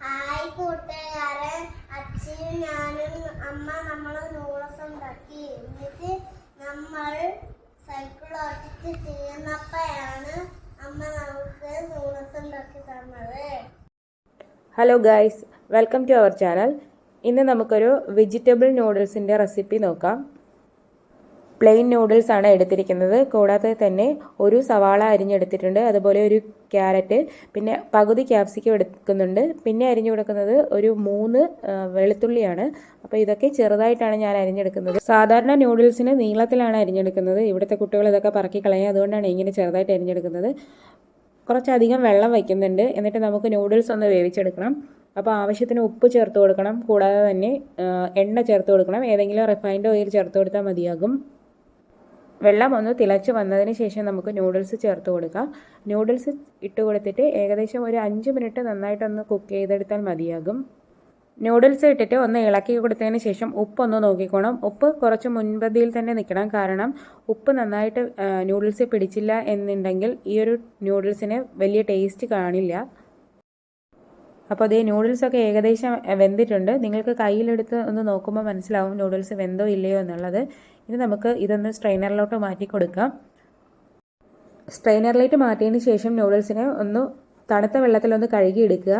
Hi കൂട്ടുകാരെ, അച്ഛനും ഞാനും അമ്മ നമ്മൾ നൂഡിൽസ് ഉണ്ടാക്കി. എന്നിട്ട് നമ്മൾ സൈക്കിൾ ഓടിച്ച് തീർന്നപ്പോഴാണ് അമ്മ നമുക്ക് നൂഡിൽസ് ഉണ്ടാക്കി തന്നത്. Hello guys, welcome to our channel. ഇന്ന് നമുക്കൊരു വെജിറ്റബിൾ നൂഡിൽസിൻ്റെ റെസിപ്പി നോക്കാം. പ്ലെയിൻ നൂഡിൽസ് ആണ് എടുത്തിരിക്കുന്നത്. കൂടാതെ തന്നെ ഒരു സവാള അരിഞ്ഞെടുത്തിട്ടുണ്ട്, അതുപോലെ ഒരു ക്യാരറ്റ്, പിന്നെ പകുതി ക്യാപ്സിക്കം എടുക്കുന്നുണ്ട്. പിന്നെ അരിഞ്ഞു കൊടുക്കുന്നത് ഒരു 3 വെളുത്തുള്ളിയാണ്. അപ്പോൾ ഇതൊക്കെ ചെറുതായിട്ടാണ് ഞാൻ അരിഞ്ഞെടുക്കുന്നത്. സാധാരണ നൂഡിൽസിന് നീളത്തിലാണ് അരിഞ്ഞെടുക്കുന്നത്. ഇവിടുത്തെ കുട്ടികൾ ഇതൊക്കെ പറക്കി കളയും, അതുകൊണ്ടാണ് ഇങ്ങനെ ചെറുതായിട്ട് അരിഞ്ഞെടുക്കുന്നത്. കുറച്ചധികം വെള്ളം വയ്ക്കുന്നുണ്ട്. എന്നിട്ട് നമുക്ക് നൂഡിൽസ് ഒന്ന് വേവിച്ചെടുക്കണം. അപ്പോൾ ആവശ്യത്തിന് ഉപ്പ് ചേർത്ത് കൊടുക്കണം. കൂടാതെ തന്നെ എണ്ണ ചേർത്ത് കൊടുക്കണം. ഏതെങ്കിലും റിഫൈൻഡ് ഓയിൽ ചേർത്ത് കൊടുത്താൽ മതിയാകും. വെള്ളം ഒന്ന് തിളച്ച് വന്നതിന് ശേഷം നമുക്ക് നൂഡിൽസ് ചേർത്ത് കൊടുക്കാം. നൂഡിൽസ് ഇട്ട് കൊടുത്തിട്ട് ഏകദേശം ഒരു 5 മിനിറ്റ് നന്നായിട്ടൊന്ന് കുക്ക് ചെയ്തെടുത്താൽ മതിയാകും. നൂഡിൽസ് ഇട്ടിട്ട് ഒന്ന് ഇളക്കി കൊടുത്തതിന് ശേഷം ഉപ്പൊന്ന് നോക്കിക്കോണം. ഉപ്പ് കുറച്ച് മുൻപന്തിയിൽ തന്നെ നിൽക്കണം. കാരണം ഉപ്പ് നന്നായിട്ട് നൂഡിൽസ് പിടിച്ചില്ല എന്നുണ്ടെങ്കിൽ ഈ ഒരു നൂഡിൽസിന് വലിയ ടേസ്റ്റ് കാണില്ല. അപ്പോൾ അതേ നൂഡിൽസൊക്കെ ഏകദേശം വെന്തിട്ടുണ്ട്. നിങ്ങൾക്ക് കയ്യിലെടുത്ത് ഒന്ന് നോക്കുമ്പോൾ മനസ്സിലാവും നൂഡിൽസ് വെന്തോ ഇല്ലയോ എന്നുള്ളത്. ഇനി നമുക്ക് ഇതൊന്ന് സ്ട്രെയിനറിലോട്ട് മാറ്റി കൊടുക്കാം. സ്ട്രെയിനറിലേക്ക് മാറ്റിയതിന് ശേഷം നൂഡിൽസിനെ ഒന്ന് തണുത്ത വെള്ളത്തിലൊന്ന് കഴുകിയെടുക്കുക.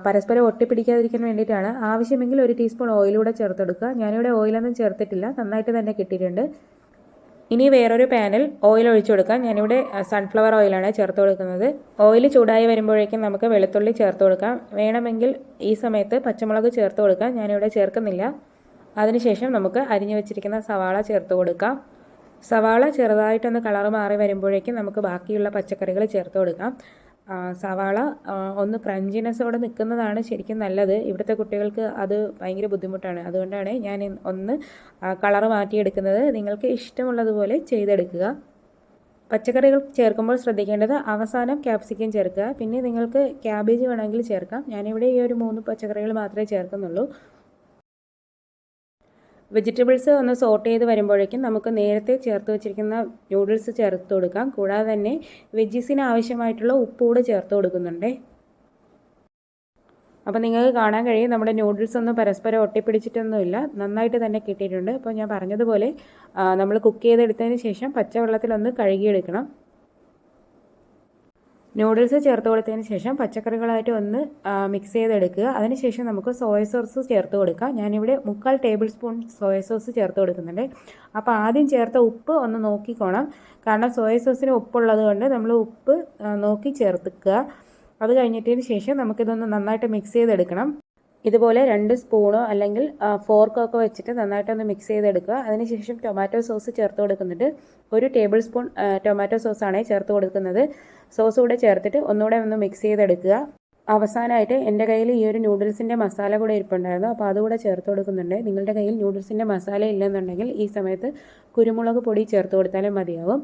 പരസ്പരം ഒട്ടിപ്പിടിക്കാതിരിക്കാൻ വേണ്ടിയിട്ടാണ്. ആവശ്യമെങ്കിൽ 1 ടീസ്പൂൺ ഓയിലൂടെ ചേർത്തെടുക്കുക. ഞാനിവിടെ ഓയിലൊന്നും ചേർത്തിട്ടില്ല, നന്നായിട്ട് തന്നെ കിട്ടിയിട്ടുണ്ട്. ഇനി വേറൊരു പാനിൽ ഓയിൽ ഒഴിച്ചു കൊടുക്കാം. ഞാനിവിടെ സൺഫ്ലവർ ഓയിലാണ് ചേർത്ത് കൊടുക്കുന്നത്. ഓയിൽ ചൂടായി വരുമ്പോഴേക്കും നമുക്ക് വെളുത്തുള്ളി ചേർത്ത് കൊടുക്കാം. വേണമെങ്കിൽ ഈ സമയത്ത് പച്ചമുളക് ചേർത്ത് കൊടുക്കാം. ഞാനിവിടെ ചേർക്കുന്നില്ല. അതിനുശേഷം നമുക്ക് അരിഞ്ഞു വെച്ചിരിക്കുന്ന സവാള ചേർത്ത് കൊടുക്കാം. സവാള ചെറുതായിട്ടൊന്ന് കളർ മാറി വരുമ്പോഴേക്കും നമുക്ക് ബാക്കിയുള്ള പച്ചക്കറികൾ ചേർത്ത് കൊടുക്കാം. സവാള ഒന്ന് ക്രഞ്ചിനെസ്സോടെ നിൽക്കുന്നതാണ് ശരിക്കും നല്ലത്. ഇവിടുത്തെ കുട്ടികൾക്ക് അത് ഭയങ്കര ബുദ്ധിമുട്ടാണ്. അതുകൊണ്ടാണ് ഞാൻ ഒന്ന് കളർ മാറ്റിയെടുക്കുന്നത്. നിങ്ങൾക്ക് ഇഷ്ടമുള്ളതുപോലെ ചെയ്തെടുക്കുക. പച്ചക്കറികൾ ചേർക്കുമ്പോൾ ശ്രദ്ധിക്കേണ്ടത് അവസാനം ക്യാപ്സിക്കം ചേർക്കുക. പിന്നെ നിങ്ങൾക്ക് ക്യാബേജ് വേണമെങ്കിൽ ചേർക്കാം. ഞാനിവിടെ ഈ ഒരു 3 പച്ചക്കറികൾ മാത്രമേ ചേർക്കുന്നുള്ളൂ. വെജിറ്റബിൾസ് ഒന്ന് സോട്ട് ചെയ്ത് വരുമ്പോഴേക്കും നമുക്ക് നേരത്തെ ചേർത്ത് വെച്ചിരിക്കുന്ന നൂഡിൽസ് ചേർത്ത് കൊടുക്കാം. കൂടാതെ തന്നെ വെജീസിന് ആവശ്യമായിട്ടുള്ള ഉപ്പ് കൂടെ ചേർത്ത് കൊടുക്കുന്നുണ്ട്. അപ്പോൾ നിങ്ങൾക്ക് കാണാൻ കഴിയും നമ്മുടെ നൂഡിൽസ് ഒന്നും പരസ്പരം ഒട്ടിപ്പിടിച്ചിട്ടൊന്നുമില്ല, നന്നായിട്ട് തന്നെ കിട്ടിയിട്ടുണ്ട്. അപ്പോൾ ഞാൻ പറഞ്ഞതുപോലെ നമ്മൾ കുക്ക് ചെയ്തെടുത്തതിന് ശേഷം പച്ചവെള്ളത്തിലൊന്ന് കഴുകിയെടുക്കണം. നൂഡിൽസ് ചേർത്ത് കൊടുത്തതിന് ശേഷം പച്ചക്കറികളായിട്ട് ഒന്ന് മിക്സ് ചെയ്തെടുക്കുക. അതിനുശേഷം നമുക്ക് സോയ സോസ് ചേർത്ത് കൊടുക്കാം. ഞാനിവിടെ 3/4 ടേബിൾ സ്പൂൺ സോയ സോസ് ചേർത്ത് കൊടുക്കുന്നുണ്ട്. അപ്പോൾ ആദ്യം ചേർത്ത ഉപ്പ് ഒന്ന് നോക്കിക്കോണം. കാരണം സോയ സോസിന് ഉപ്പുള്ളത് കൊണ്ട് നമ്മൾ ഉപ്പ് നോക്കി ചേർക്കുക. അത് കഴിഞ്ഞിട്ടതിന് ശേഷം നമുക്കിതൊന്ന് നന്നായിട്ട് മിക്സ് ചെയ്തെടുക്കണം. ഇതുപോലെ 2 സ്പൂണോ അല്ലെങ്കിൽ ഫോർക്കൊക്കെ വെച്ചിട്ട് നന്നായിട്ടൊന്ന് മിക്സ് ചെയ്തെടുക്കുക. അതിനുശേഷം ടൊമാറ്റോ സോസ് ചേർത്ത് കൊടുക്കുന്നുണ്ട്. 1 ടേബിൾ സ്പൂൺ ടൊമാറ്റോ സോസാണ് ചേർത്ത് കൊടുക്കുന്നത്. സോസ് കൂടെ ചേർത്തിട്ട് ഒന്നുകൂടെ ഒന്ന് മിക്സ് ചെയ്തെടുക്കുക. അവസാനമായിട്ട് എൻ്റെ കയ്യിൽ ഈ ഒരു നൂഡിൽസിൻ്റെ മസാല കൂടെ ഇരിപ്പുണ്ടായിരുന്നു, അപ്പോൾ അതുകൂടെ ചേർത്ത് കൊടുക്കുന്നുണ്ട്. നിങ്ങളുടെ കയ്യിൽ നൂഡിൽസിൻ്റെ മസാല ഇല്ലെന്നുണ്ടെങ്കിൽ ഈ സമയത്ത് കുരുമുളക് പൊടി ചേർത്ത് കൊടുത്താലും മതിയാവും.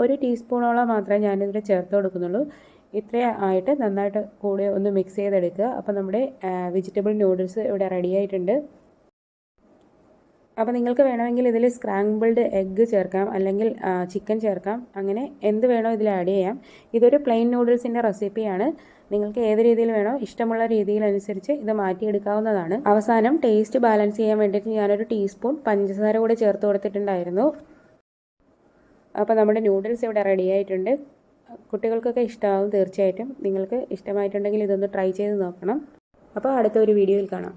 ഒരു ടീസ്പൂണോളം മാത്രമേ ഞാനിതിൽ ചേർത്ത് കൊടുക്കുന്നുള്ളൂ. ഇത്രയും ആയിട്ട് നന്നായിട്ട് കൂടെ ഒന്ന് മിക്സ് ചെയ്തെടുക്കുക. അപ്പോൾ നമ്മുടെ വെജിറ്റബിൾ നൂഡിൽസ് ഇവിടെ റെഡി ആയിട്ടുണ്ട്. അപ്പോൾ നിങ്ങൾക്ക് വേണമെങ്കിൽ ഇതിൽ സ്ക്രാമ്പിൾഡ് എഗ്ഗ് ചേർക്കാം, അല്ലെങ്കിൽ ചിക്കൻ ചേർക്കാം. അങ്ങനെ എന്ത് വേണോ ഇതിൽ ആഡ് ചെയ്യാം. ഇതൊരു പ്ലെയിൻ നൂഡിൽസിൻ്റെ റെസിപ്പിയാണ്. നിങ്ങൾക്ക് ഏത് രീതിയിൽ വേണോ ഇഷ്ടമുള്ള രീതിയിലനുസരിച്ച് ഇത് മാറ്റിയെടുക്കാവുന്നതാണ്. അവസാനം ടേസ്റ്റ് ബാലൻസ് ചെയ്യാൻ വേണ്ടിയിട്ട് ഞാനൊരു ടീസ്പൂൺ പഞ്ചസാര കൂടെ ചേർത്ത് കൊടുത്തിട്ടുണ്ടായിരുന്നു. അപ്പോൾ നമ്മുടെ നൂഡിൽസ് ഇവിടെ റെഡി ആയിട്ടുണ്ട്. കുട്ടികൾക്കൊക്കെ ഇഷ്ടമാവും തീർച്ചയായിട്ടും. നിങ്ങൾക്ക് ഇഷ്ടമായിട്ടുണ്ടെങ്കിൽ ഇതൊന്ന് ട്രൈ ചെയ്ത് നോക്കണം. അപ്പോൾ അടുത്ത ഒരു വീഡിയോയിൽ കാണാം.